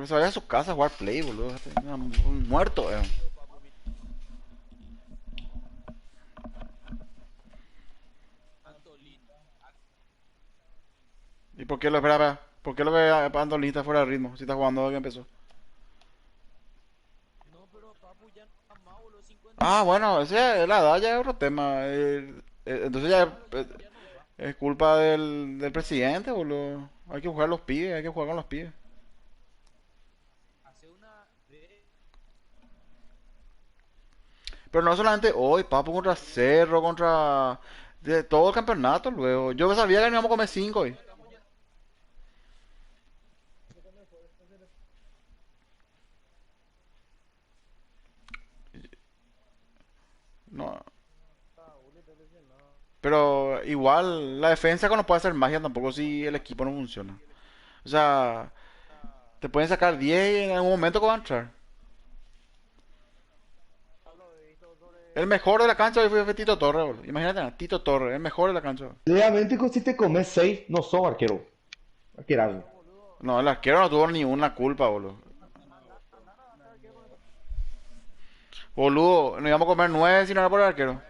que se vaya a su casa a jugar Play, boludo. Un muerto, ¿Y por qué lo espera? ¿Por qué lo ve a Andolita fuera de ritmo? Si está jugando desde que empezó. Ah, bueno, ese, la edad ya es otro tema. Entonces ya es culpa del presidente, boludo. Hay que jugar a los pibes, hay que jugar con los pibes. Pero no solamente hoy, Papu contra Cerro, contra... De todo el campeonato luego. Yo sabía que no íbamos a comer 5 hoy. No. Pero igual, la defensa no puede hacer magia tampoco si el equipo no funciona. O sea, te pueden sacar 10 y en algún momento que va a entrar. El mejor de la cancha hoy fue Tito Torres, boludo. Imagínate, Tito Torres, el mejor de la cancha. Realmente si te comes 6, no sos arquero. Arquerazo. No, el arquero no tuvo ni una culpa, boludo. Boludo, nos íbamos a comer 9 si no era por el arquero.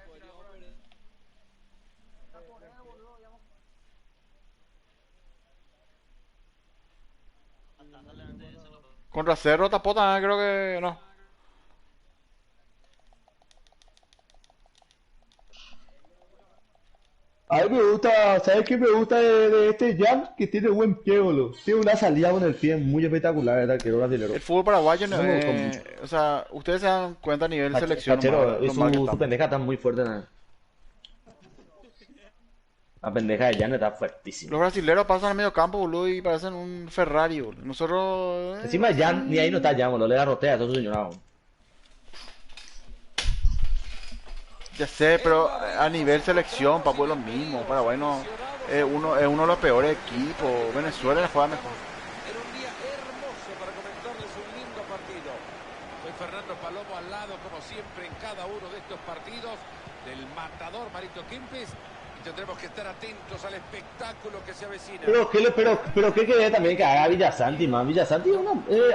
Contra Cerro tapó también, creo que no. A mí me gusta, ¿sabes qué me gusta de este Jan? Que tiene buen pie, boludo. Tiene una salida con el pie muy espectacular, el arquero brasilero. El fútbol paraguayo no Eso me gustó es... mucho. O sea, ustedes se dan cuenta a nivel selección nomás, Cachero, lo mal que su estamos. pendeja está muy fuerte, ¿no? La pendeja de Jan está fuertísima. Los brasileros pasan al medio campo, boludo, y parecen un Ferrari, boludo. Nosotros... Encima Jan, ni ahí no está Jan, boludo. Le garrotea a todo su señora, boludo. Ya sé, pero a nivel selección, papu, es lo mismo. Paraguay no... es uno de los peores equipos. Venezuela le juega mejor. Era un día hermoso para comentarles un lindo partido. Soy Fernando Palomo al lado, como siempre, en cada uno de estos partidos del matador Marito Kempes. Y tendremos que estar atentos al espectáculo que se avecina. Pero ¿qué querés también que haga Villasanti, man? Villasanti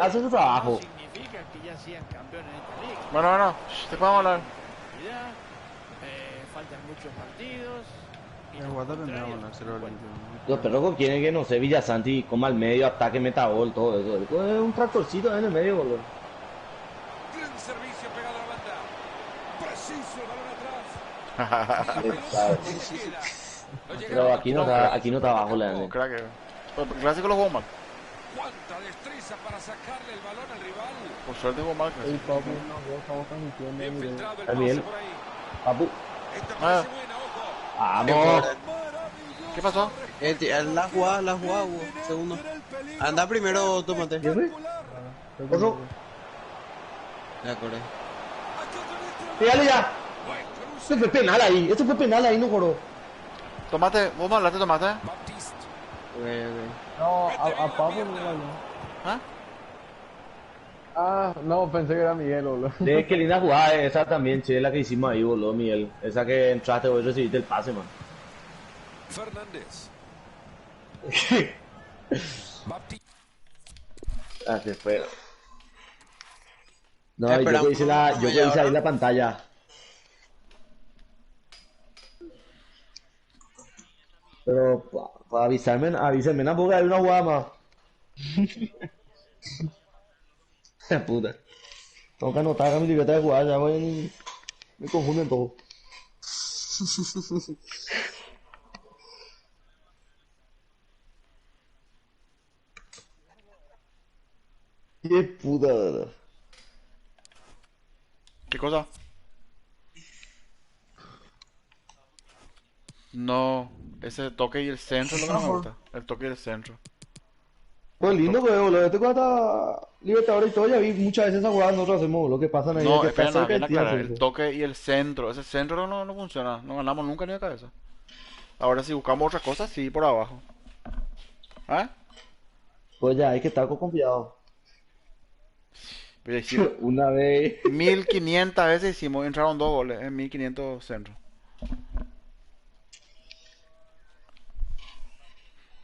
hace su No trabajo. significa que ya sean campeones de esta liga. Bueno, bueno, te podemos hablar. Ya, faltan muchos partidos y El los Guata tendrá contrarios una son cero buenos. limpio. Los perros quieren que, no sé, Villasanti coma al medio, ataque, meta gol, todo eso. Es un tractorcito en el medio, boludo. Gran servicio pegado a la banda. Preciso el balón atrás. Y la Él pelota sabe. donde queda. Lo Pero llegaron a tocar. aquí no está abajo la No, crack. El clásico lo jugó mal. Cuánta destreza para sacarle el balón al rival. Por suerte jugó mal el Ey, clásico. papu, no, vos estamos transmitiendo Bien en video. filtrado el A pase Miguel, por ahí. papu. Esta Ah, parece buena, ojo. Vamos. ¿qué pasó? La jugada, Hugo. Segundo. Anda primero, tómate. ¿Qué fue? Estoy con Oso, Hugo. De acuerdo. pégale ya. Eso fue penal ahí, no juro. Tomate, vos me hablaste de tomate. Baptiste. Ok, ok. No, a Papu no la no. ¿Ah? Ah, no, pensé que era Miguel, boludo. Qué linda jugada esa también, che, la que hicimos ahí, boludo, Miguel. Esa que entraste, vos recibiste el pase, man. Fernández. Baptiste. Ah, se fue. No, y yo Esperamos que hice yo que hice ahí la pantalla. Pero para avísenme, no, porque hay una jugada más. Puta. Tengo que anotar acá mi libreta de jugadas, ya voy, me confunden todo. Qué puta, verdad. ¿Qué cosa? No, ese toque y el centro es lo que no me gusta. El toque y el centro. Pues lindo, Toque. pues, boludo. Este cuenta Libertadores y todo, ya vi muchas veces esa jugada nosotros hacemos, lo que pasa en el No, que está espera, nada, cerca bien del tiro aclarar. hace El eso. toque y el centro. Ese centro no funciona. No ganamos nunca ni de cabeza. Ahora si buscamos otra cosa, sí, por abajo. ¿Ah? Pues ya hay que estar confiado. Pero hicimos... Una vez. 1500 veces hicimos, entraron 2 goles en 1500 centros.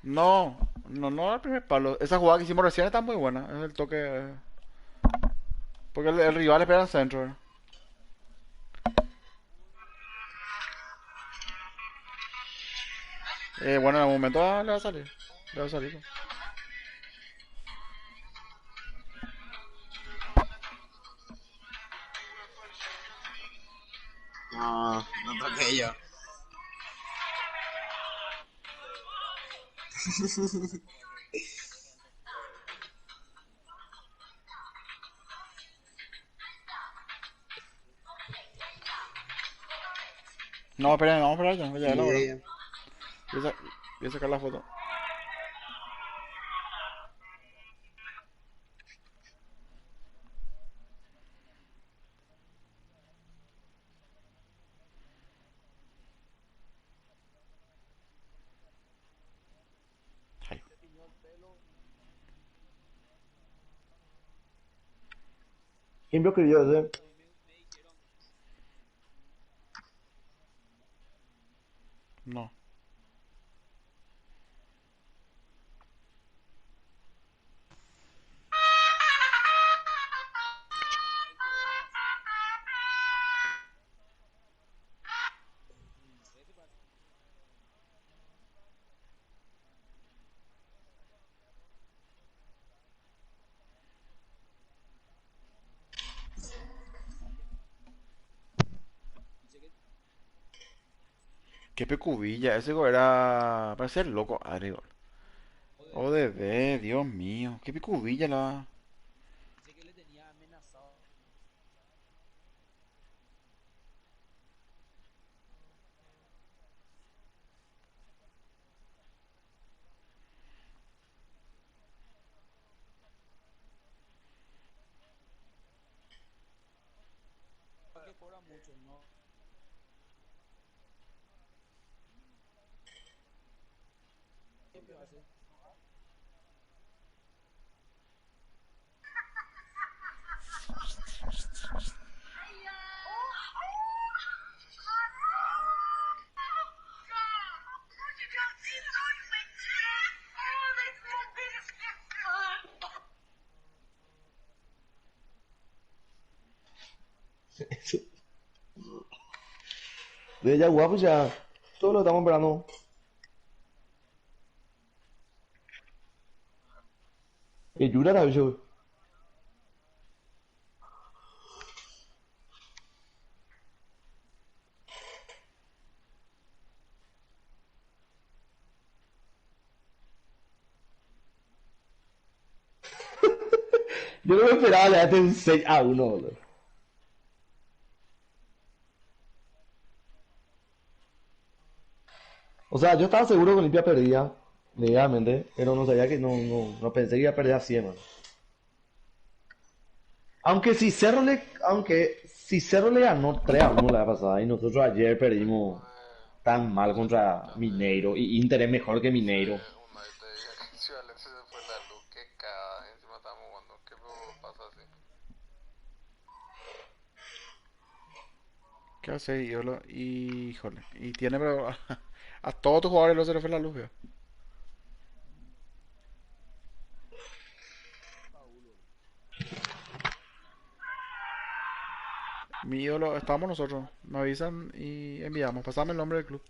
No, no el primer palo. Esa jugada que hicimos recién está muy buena. Es el toque. Porque el rival espera al centro. Bueno, en algún momento le va a salir. Le va a salir. No, no toqué yo. No, espera, vamos a esperar ya es la hora. Sí, Voy a, voy a sacar la foto. Ay, ¿Quién vio escribió ese? no. Qué pecubilla. Ese gol era. Parece ser loco. Agregó. Oh, de ver, Dios mío. Qué pecubilla la. De ya guapo ya. Todos lo estamos esperando. El Yura la yo. Yo no me esperaba le darte un 6-1, boludo. O sea, yo estaba seguro que Olimpia perdía, legalmente, pero no sabía que no pensé que iba a perder así, man. Aunque si Cerro le ganó 3-1 la pasada y nosotros ayer perdimos tan mal contra Mineiro y Inter es mejor que Mineiro. ¿Qué hace, ídolo? Híjole. Y tiene, pero. A todos tus jugadores los se les fue la luz, veo. Mi ídolo, estábamos nosotros. Me avisan y enviamos. Pasame el nombre del club.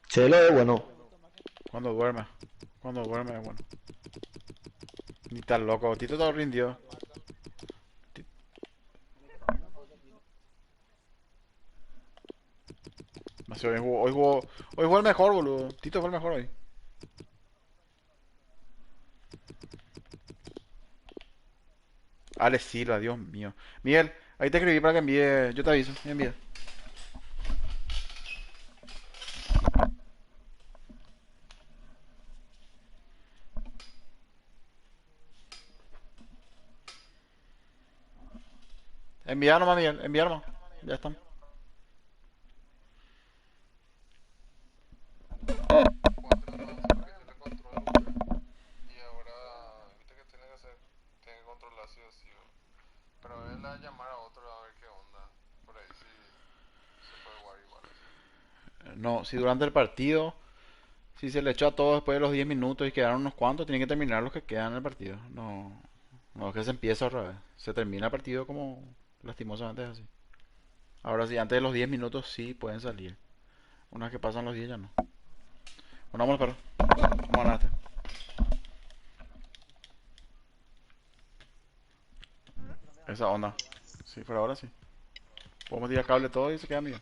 Chelo es bueno. Cuando duerme. Cuando duerme, bueno. Ni tan loco. Tito todo rindió. Ti- Demasiado bien jugó. Hoy jugó el mejor, boludo. Tito fue el mejor hoy. Alex Silva, Dios mío. Miguel, ahí te escribí para que envíe. Yo te aviso. Envía. Enviar nomás, Miguel, enviar nomás. Ya están. Cuatro no, porque se le controla, güey. Y ahora, viste que tiene que hacer, tiene que controlar sí o sí, güey. Pero él va a llamar a otro a ver qué onda. Por ahí sí se puede jugar igual así. No, si durante el partido, si se le echó a todos después de los 10 minutos y quedaron unos cuantos, tienen que terminar los que quedan en el partido. No, no es que se empieza otra vez. Se termina el partido como lastimosamente es así. Ahora sí, antes de los 10 minutos sí pueden salir. Una vez que pasan los 10 ya no. Bueno, vamos, perro. Vamos a ganar este. Esa onda. Sí, por ahora sí. Podemos tirar cable todo y se queda mío.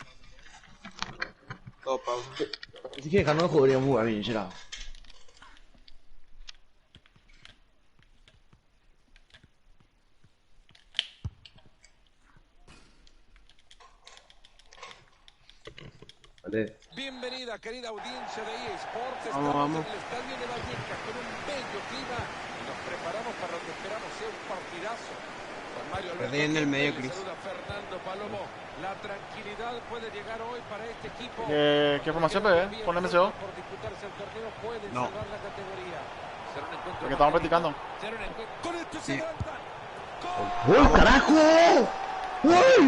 Todo pausa. Así que acá no podríamos jugar bien, será. Vale. Bienvenida, querida audiencia de eSports. Vamos, Estamos vamos. en el estadio de Vallecas con un bello clima y nos preparamos para lo que esperamos sea un partidazo. Con Mario Alberto Perdí en el medio, Kempes, Cris. saluda Fernando Palomo. La tranquilidad puede llegar hoy para este equipo. ¿Qué formación, bebé? Pon MCO. Por disputarse el torneo pueden No. salvar la categoría. Será un encuentro Porque estamos magnífico. practicando. Será un encuentro. Con esto se Sí. adelanta. ¡Gol, carajo! ¡Gol!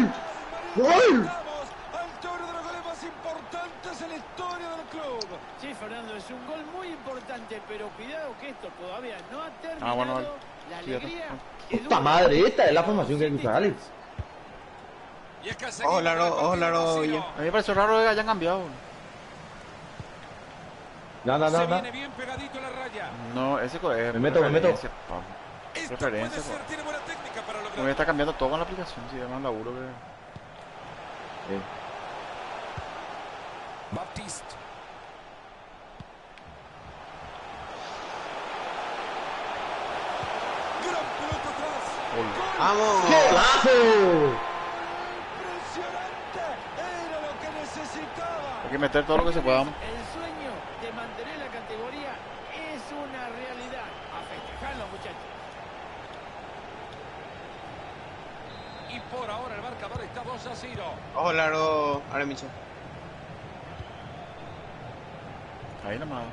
¡Gol! Vamos al toro de los goles más importantes en la historia del club. Sí, Fernando, es un gol muy importante, pero cuidado que esto todavía no ha terminado. bueno, la sí, ya está. alegría que ¡Puta dura madre! los Esta es la últimos formación que hay que usar, Alex. Y es que Ojo, seguimos Laro, con el ojo, partido Laro, vacío. ya. A mí me pareció raro que hayan cambiado. No, Se no. viene bien pegadito a la raya. No, ese es Me meto. preferencia, Pablo. Esto Preferencia, puede ser, pa. tiene buena técnica para No voy a lograrlo. estar cambiando todo con la aplicación, si además laburo que... Baptiste. Gran pelota atrás. Gol. ¡Vamos! ¡Golazo! Impresionante. Era lo que necesitaba. Hay que meter todo lo que se pueda. El sueño de mantener la categoría es una realidad. A festejarlo, muchachos. Y por ahora el marcador está 2-0. Ojo, Laro, ahora Micho. Ahí nomás.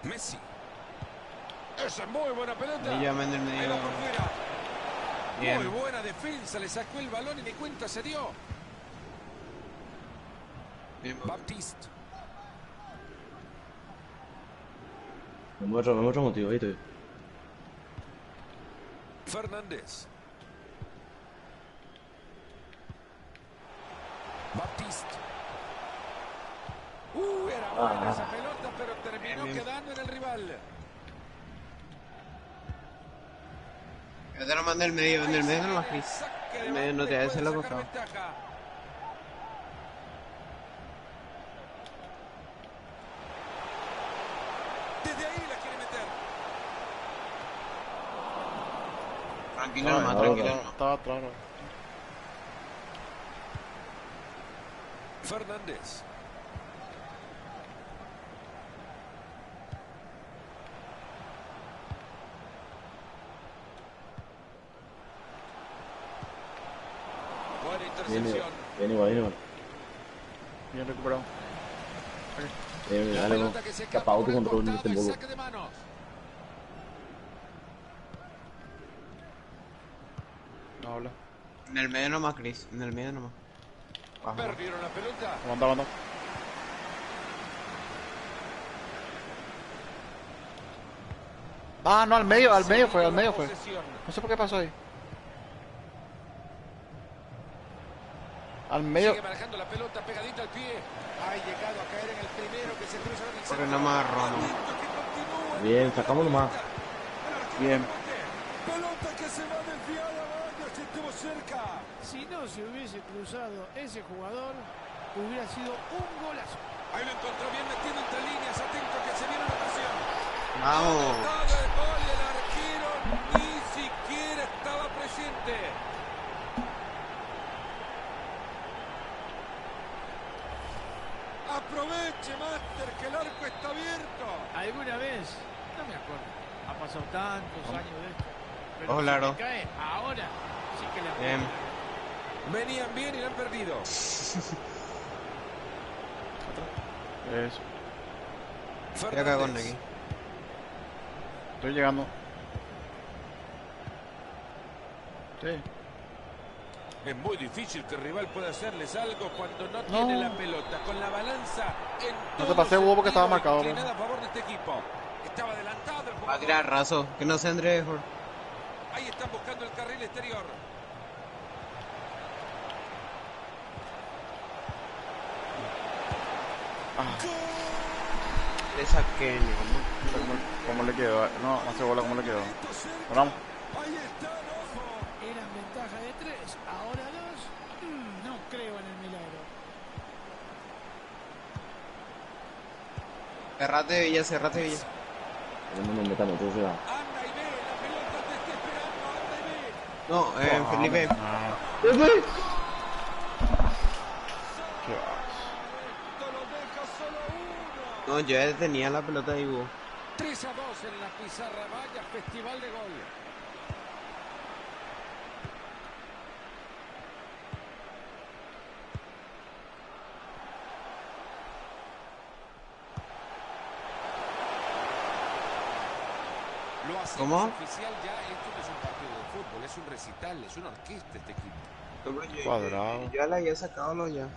Messi. Esa es muy buena pelota. Ahí ya manda el Ahí medio. va por fuera. Bien. Muy buena defensa. Le sacó el balón y ni cuenta se dio. Bien. Baptiste. Me muestro contigo, ¿viste? Fernández. Baptiste. Era buena esa pelota, pero terminó Bien, bien. quedando en el rival. Yo te lo mandé el medio, en el medio no más Cris. Saque de El medio no te banda y hace puede lo sacar costado. ventaja. Desde ahí la quiere meter. Tranquilo nomás, tranquilo nomás. Estaba atrás. ¿no? Fernández. Buena intercepción. Viene igual. Bien recuperado. La Dale, pelota que se escapa apago por tu el control, costado, te el envuelvo. saque de manos. No habla. En el medio nomás, Cris. En el medio nomás. Bajo. Perdieron la pelota. Aguanta. Ah, no, al medio fue. Posesión. No sé por qué pasó ahí. Al medio. Sigue manejando la pelota pegadita al pie. Ha llegado a caer en el primero que se cruza la Porque dice. no me agarró, no. Bien, sacamos nomás. Bien. Pelota que se va desviada, vaya, si estuvo cerca. Si no se hubiese cruzado ese jugador, hubiera sido un golazo. Ahí lo encontró bien metido entre líneas, atento que se viene la presión. Vamos. Todo el gol y el arquero ni siquiera estaba presente. Aproveche, Master, que el arco está abierto. ¿Alguna vez? No me acuerdo. Ha pasado tantos años de esto. Pero Ojo, si Laro. me cae ahora, sí que le Bien. Venían bien y la han perdido. Eso. Voy a cagar con Fernández. aquí. Estoy llegando. Sí. Es muy difícil que el rival pueda hacerles algo cuando no tiene la pelota. Con la balanza en No te todo pasé, Hugo, porque sentido estaba marcado, inclinada a favor de este equipo. Estaba adelantado el Va a jugador. tirar raso. Que no se entre mejor. Ahí están buscando el carril exterior. Le saqué, ¿no? ¿Cómo le quedó? No, no sé bola cómo le quedó. Vamos. Ahí está, ojo. Eran ventaja de 3, ahora 2. No creo en el milagro. Cerrate, Villa, cerrate, Villa. No me metan otro, se va. Anda y ve, la pelota te está esperando, anda y ve. No, Felipe. Ah, ¿Qué fue? qué va. Esto lo deja solo uno. No, yo ya tenía la pelota ahí, Hugo. 3-2 en la pizarra, vaya festival de gol. Lo hacemos ¿Cómo? oficial ya, esto no es un partido de fútbol, es un recital, es una orquesta este equipo. Cuadrado. Yo ya la había sacado, lo ya.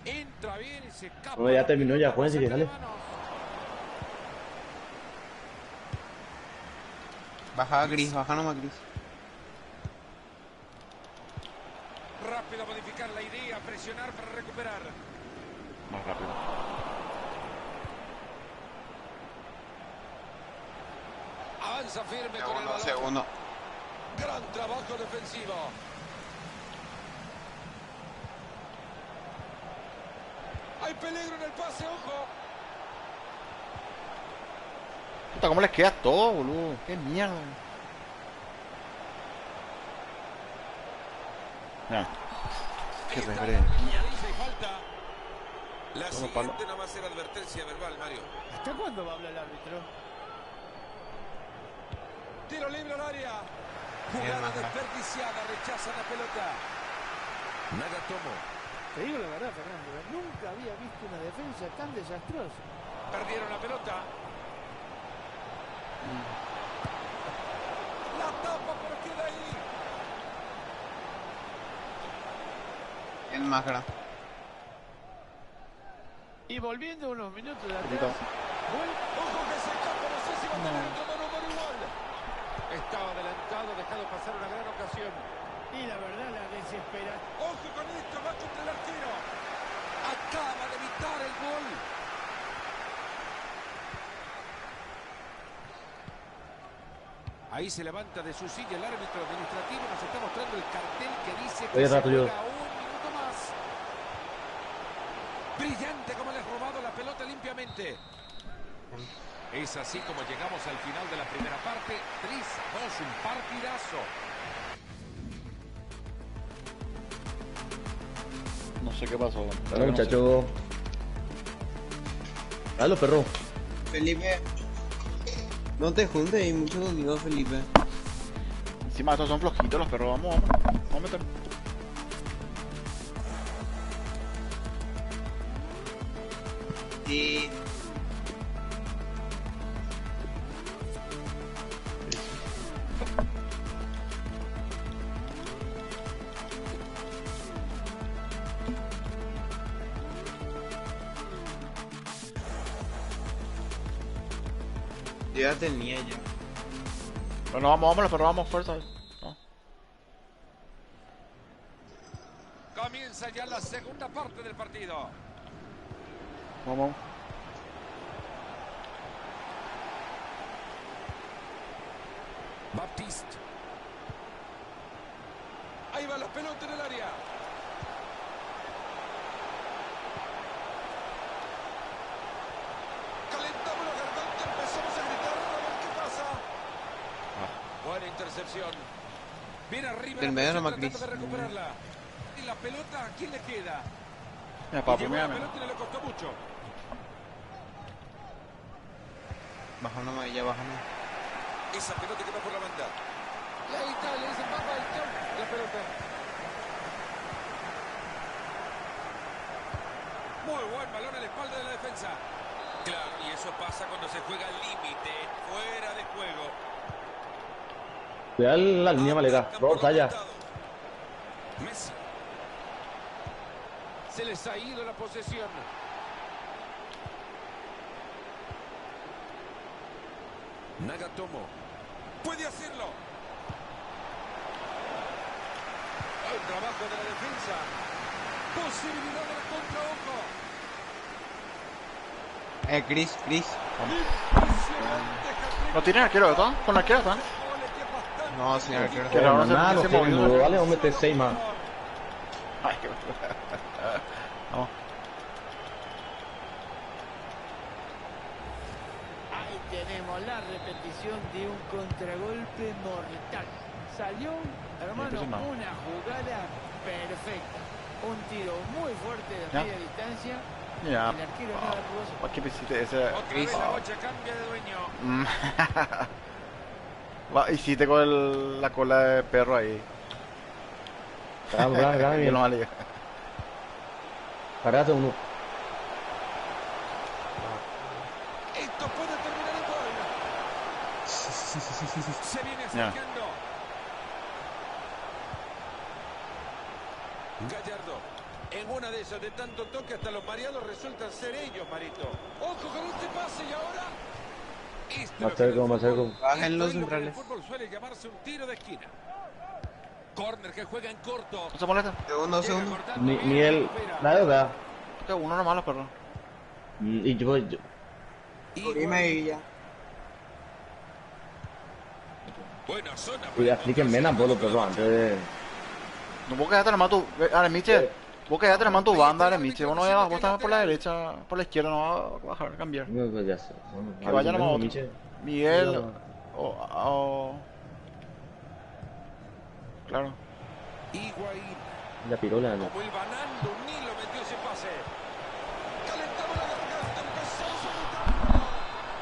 Entra bien y se escapa. No, ya la terminó, ya, pelota, jueguen si saque quieren, de dale. manos. Baja Gris, baja nomás Gris. Rápido modificar la idea, presionar para recuperar. Más rápido. Avanza firme con el Segundo, balón. segundo. Gran trabajo defensivo. Hay peligro en el pase, ojo. Puta, ¿cómo les queda todo, boludo? Qué mierda. Ya. Qué Ahí está regrés. la amarilla y falta. La Solo siguiente no va a ser advertencia verbal, Mario. ¿Hasta cuándo va a hablar el árbitro? Tiro libre al área. Bien, Jugada Maja. desperdiciada, rechaza la pelota. Nagatomo. Te digo la verdad, Fernando, nunca había visto una defensa tan desastrosa. Perdieron la pelota. La tapa, pero queda ahí. Bien, Máscara. Y volviendo unos minutos de Poquito. atrás, gol. Ojo que se escapa, no sé si va a tener otro mano igual. Estaba adelantado, dejado pasar una gran ocasión. Y la verdad, la desespera. Ojo con esto, va contra el arquero. Acaba de evitar el gol. Ahí se levanta de su silla el árbitro administrativo. Nos está mostrando el cartel que dice que Oye, se rato yo. juega un minuto más. Brillante como le has robado la pelota limpiamente. Es así como llegamos al final de la primera parte. 3-2, un partidazo. No sé qué pasó. Bueno, muchachos. Dale, perro. Felipe. No te juntes y mucho digo, Felipe. Encima estos son flojitos los perros. Vamos a meter. Y yo ya tenía ya. Bueno, vamos, los perros, vamos, fuerza. No. Comienza ya la segunda parte del partido. Vamos. Baptiste. Ahí va la pelota en el área. Calentamos la garganta, empezamos a gritar, a ver qué pasa. Buena intercepción. Viene arriba Del la medio presión, nomás, tratando de Cris. recuperarla. Y la pelota, ¿a quién le queda? Mira, Y papi, llevó la mira. pelota y no le costó mucho. Baja una amarilla, baja una. Esa pelota que va por la banda. Y ahí está, le dicen, papá, ahí está la pelota. Muy buen balón a la espalda de la defensa. Claro, y eso pasa cuando se juega al límite, fuera de juego. Cuidado la línea maleta. Atacan por Vamos allá. costado. Messi. Se les ha ido la posesión. Nagatomo. Puede hacerlo. El trabajo de la defensa. Posibilidad de la contra, ojo. Chris. Impresionante hat-trick. ¿No tiene arquero, ¿está? ¿Con arquero están? Goles que bastante No, señor arquero. Que raro, no sé Nada, por no qué se tiene movió. nudo. Dale, vamos a meter 6 más. Ay, qué vamos. Ahí tenemos la repetición de un contragolpe mortal. Salió, hermano, Impresionante. una jugada perfecta. Un tiro muy fuerte de Ya. media distancia. Ya. El arquero nada pudo. ¿Para qué hiciste ese? Otra vez la bocha cambia de dueño. Hiciste con la cola de perro ahí. Vamos, Yo bien. no valía. Cargate uno. Esto puede terminar el gol. Se viene Ya. acercando. Gallardo. En una de esas de tanto toque hasta los mareados resultan ser ellos, Marito. Ojo con este pase y ahora. Esto Más es lo que en el cerca, más fútbol- cerca. Bajen esto los es lo que en el centrales. fútbol suele llamarse un tiro de esquina. Corner que juega en corto. ¿No se molesta? Segundo. Llega cortando Ni bien, él. recupera. Nada de verdad. Que uno nomás los perros. Y yo. Dime y ya. Buena zona. Y apliquen menos por los perros antes de. No, vos quedate nomás tu. Aremiche. Vos quedate nomás tu banda, Aremiche. Vos no vayas, vos estás por la derecha, por la izquierda, no vas a bajar, cambiar. No, pues ya sé. Bueno, Que vaya nomás otro. Miche. Miguel. O. Claro. Higuaín. La pirola, no. Como el banando, ni lo metió ese pase. Calentamos la garganta, empezó a soltar.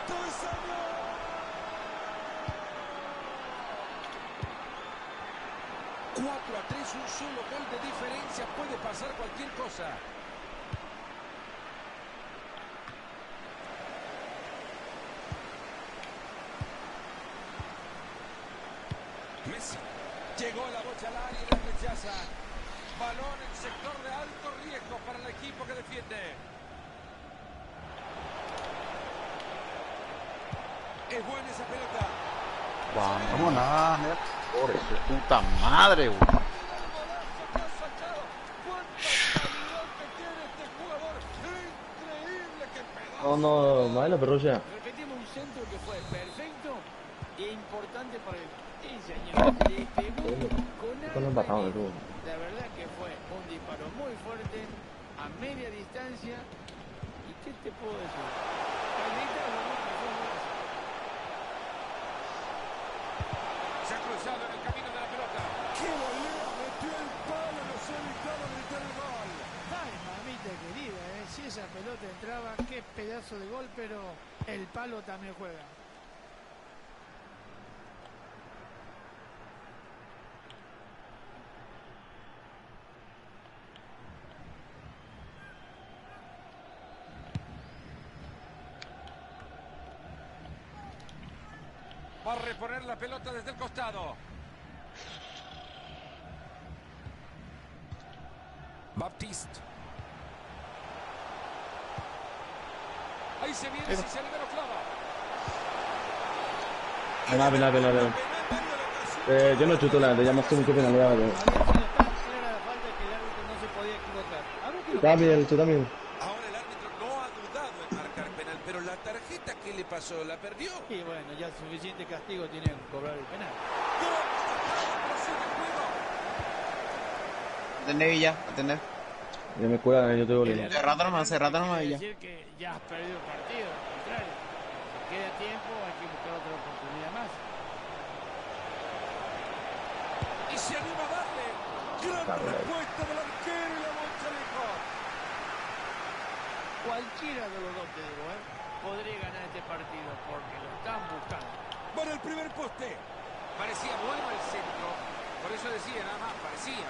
¡Travesaño! 4-3, un solo gol de diferencia. Puede pasar cualquier cosa. Messi. Llegó la bocha al área y la rechaza. Balón en sector de alto riesgo para el equipo que defiende. Es buena esa pelota. Vamos. ¿Cómo nada? Por su puta madre, güey. El golazo que ha sacado. ¡Cuánta calidad que tiene este jugador! ¡Increíble! ¡Qué pedazo! No hay la perro ya. Repetimos un centro que fue perfecto e importante para el. Sí, señor. Le pegó con Están empatados de alma. todo. La verdad que fue un disparo muy fuerte, a media distancia. ¿Y qué te puedo decir? Carlita, lo mismo que fue un golazo. Se ha cruzado en el camino de la pelota. ¡Qué volea! Metió el palo, nos ha evitado meter el gol. Ay, mamita querida, si esa pelota entraba, qué pedazo de gol, pero el palo también juega. Va a reponer la pelota desde el costado. Baptiste. Ahí se viene, si se libera clava. Penal. Yo no chuto la, le llamaste mucho penalidad. Había sido tan clara la falta que el árbitro no se podía equivocar. A ver qué lo Tú también. Ahora el árbitro no ha dudado en marcar penal, pero la tarjeta que le pasó la perdió. Y bueno, ya suficiente castigo tiene que cobrar el penal. Atender Villa, atender. Ya me cuela, yo te digo línea. Cerrate nomás Quiere Villa. decir que ya has perdido el partido, al contrario. Si queda tiempo, hay que buscar otra oportunidad más. Y se anima a darle. Gran respuesta del arquero y la bocha lejos. Cualquiera de los dos, te digo, podría ganar este partido, porque los estaban buscando. Bueno, el primer poste. Parecía bueno el centro. Por eso decía, nada más, parecía.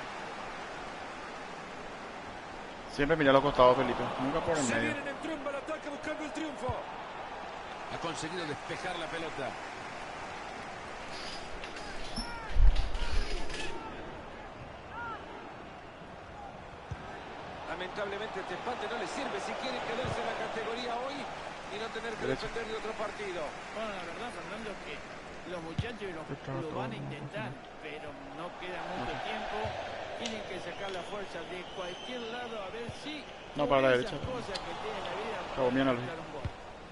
Siempre mira a los costados, Felipe. Nunca por el Se medio. vienen en tromba al ataque buscando el triunfo. Ha conseguido despejar la pelota. Lamentablemente este empate no le sirve si quieren quedarse en la categoría hoy y no tener que Derecho. depender de otro partido. Bueno, la verdad, Fernando, es que los muchachos y los lo van a intentar, pero no queda mucho tiempo. Tienen que sacar la fuerza de cualquier lado a ver si No, para la con derecha. esas cosas que tiene la vida Acabó bien, pueden Alvin. marcar un gol.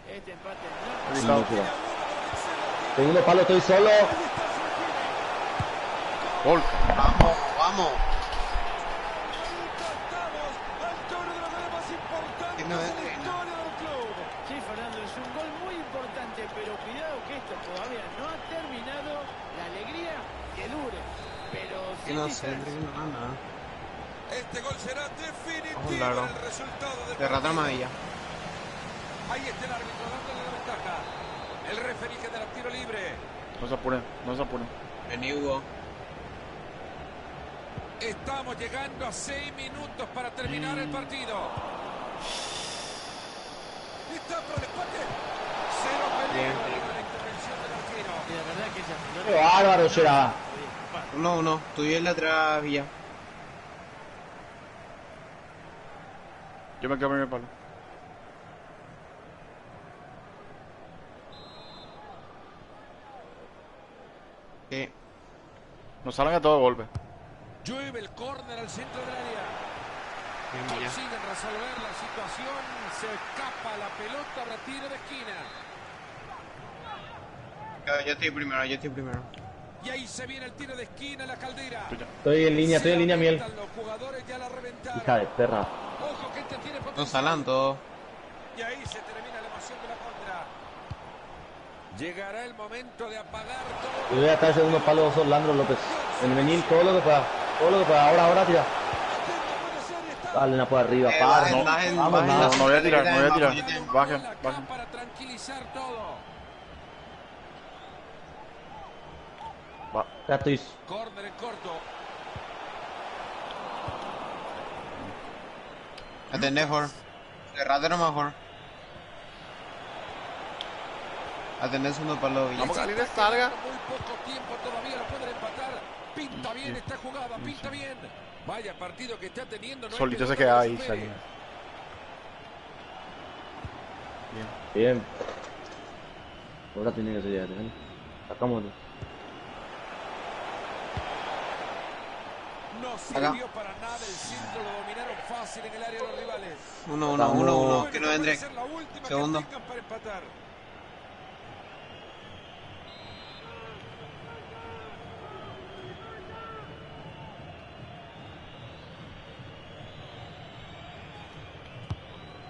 Este empate no Habilitado. Sí, mira. Segundo palo, estoy solo. Gol. Vamos, vamos. Encantamos al toro de los goles más importantes Que no de es la reina. historia del club. Sí, Fernando, es un gol muy importante, pero cuidado que esto todavía no ha terminado. La alegría que dure, pero Que sin no sé, distancia. que no nada. Este gol será definitivo Ojo, largo. en el resultado del Derrota partido. amarilla. Ahí está el árbitro dándole la ventaja. El referí que dará tiro libre. No se apuren, no se apuren. Vení, Hugo. Estamos llegando a 6 minutos para terminar el partido. Está para el empate. Cero Bien. peligro de la intervención del arquero. Y la verdad que esa pelota... Qué bárbaro será. 1-1. Tuyo el de atrás, Villa. Yo me quedo en el palo. ¿Qué? Nos salgan a todo de golpe. Llueve el córner al centro del área. Bien, Villa. Consiguen resolver la situación. Se escapa la pelota. Retiro de esquina. Yo estoy primero, yo estoy primero. Y ahí se viene el tiro de esquina. La Caldera. Tuya. Estoy en línea, Miel. Los jugadores ya la reventaron. Hija de perra. Ojo que este tiene Nos potencial. salan todos. Y ahí se termina la emoción de la contra. Llegará el momento de apagar Y todo. voy a estar segundo palo, Orlando López. En venir, todo lo que pueda. Todo lo que pueda. Ahora, tira. Dale una por arriba, par. no, Vamos, No, nada. no voy a tirar, no voy a tirar. Bajen, Bajen, Acá bajen. para tranquilizar todo. Va. Ya estoy. Córner en corto. Atendé, Jor. Cerrate nomás, Jor. Atendé el segundo palo, Villa. Vamos, Se Galilea, está salga. quedando muy poco tiempo todavía, lo pueden empatar. Pinta bien esta jugada, pinta bien. Vaya partido que está teniendo. No hay Solito que se dejar queda que ahí, supere. salía. Bien. Bien. Ahora tiene que ser ya. Sacámoslo. No Acá. sirvió para nada el centro, lo dominaron fácil en el área de los rivales. 1-1, que no Esta entre. puede ser la última Segundo. que tengan para empatar.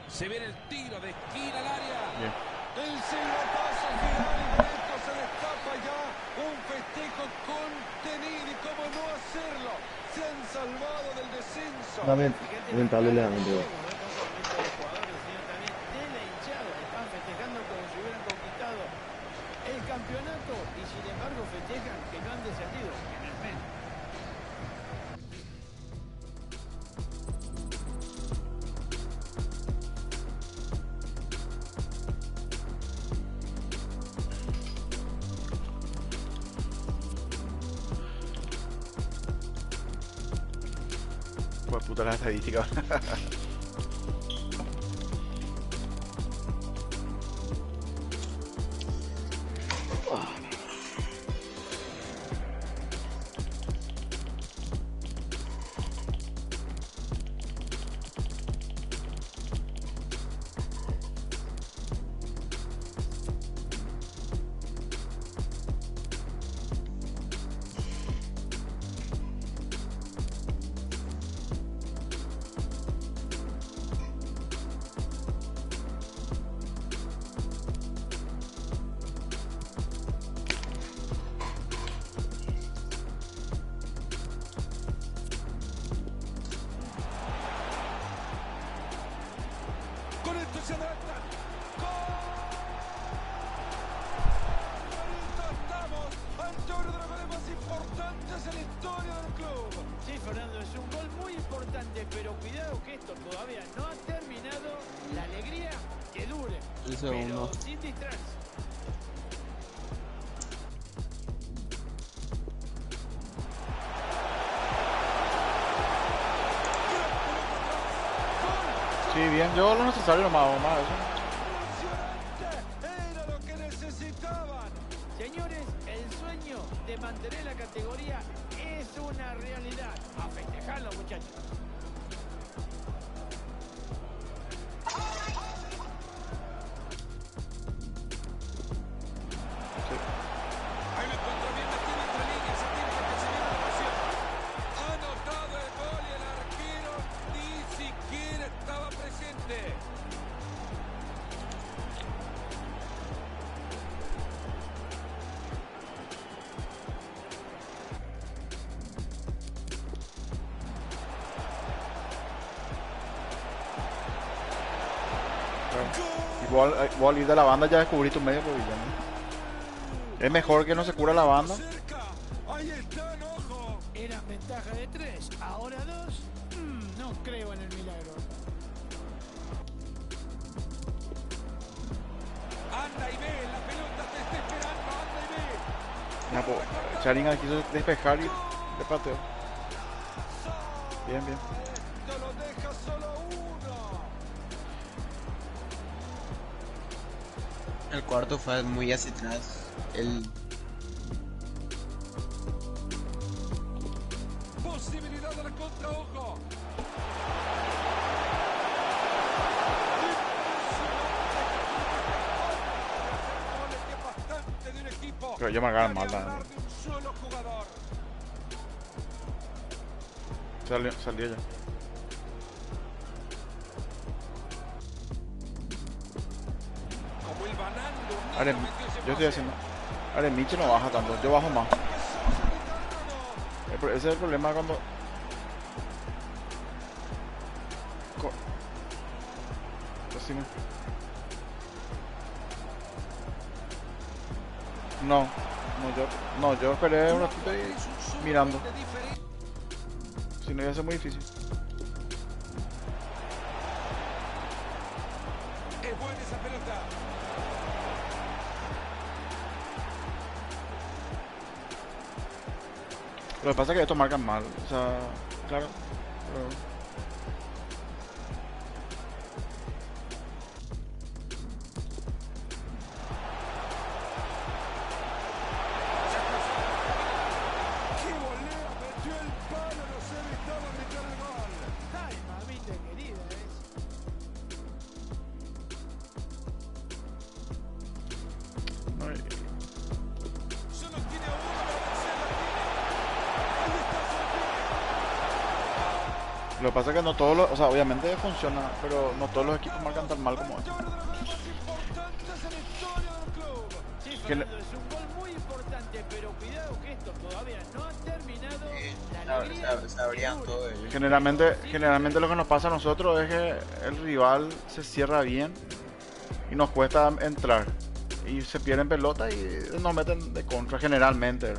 Se viene el tiro de esquina al área. Bien. El silbatazo final y con esto se destapa ya un festejo contenido y cómo no hacerlo. Se han salvado del descenso. También. Lamentable le dan, No solamente de los jugadores, sino también de la hinchada. Están festejando como si hubieran conquistado el campeonato y sin embargo festejan que no han descendido, que no es menos. Pues puta la estadística. segundo. pero sin distraerse. Sí, bien, yo lo necesario nomás, hago más eso. Era lo que necesitaban. Señores, el sueño de mantener la categoría es una realidad. A festejarlo, muchachos. Ahí lo encontró bien metido entre líneas. A tiempo que se viene la presión. Ha anotado el gol y el arquero ni siquiera estaba presente. Igual ir de la banda ya descubrí tu medio por villano. Es mejor que no se cura la banda. Cerca. Ahí está, ojo. Eran ventaja de 3, ahora 2. No creo en el milagro. Anda y ve, la pelota te está esperando. Anda y ve. Ya, pues, Charinga quiso despejar y le pateó. Bien, bien. Esto lo deja solo uno. El cuarto fue muy hacia atrás. Posibilidad de la contra, ojo. Goles que es bastante de un equipo. Pero yo marcaron mal, Hay que hablar de un solo jugador. Salió ya. Como el banando. Ahora, yo estoy haciendo. Ahora, Miche no baja tanto, yo bajo más. Ese es el problema cuando. Co- Decime. No, yo esperé un ratito y mirando. Si no, iba a ser muy difícil. Es buena esa pelota. Lo que pasa es que estos marcan mal. O sea, claro. Pero... ¡Qué volea! Metió el palo, los he evitado gritar el gol. Ay, mamita querida, no, Solo tiene a uno, pero Marcelo tiene. Ahí está Sergio. lo que pasa es que no todos los. O sea, obviamente funciona, pero no todos los equipos marcan tan mal como este. Uno de los goles más importantes en la historia del club. Sí, Que le- Fernando, es un gol muy importante, pero cuidado que esto todavía no ha terminado. La alegría Sabrían dura. todo ellos. Generalmente lo que nos pasa a nosotros es que el rival se cierra bien y nos cuesta entrar. Y se pierden pelota y nos meten de contra generalmente.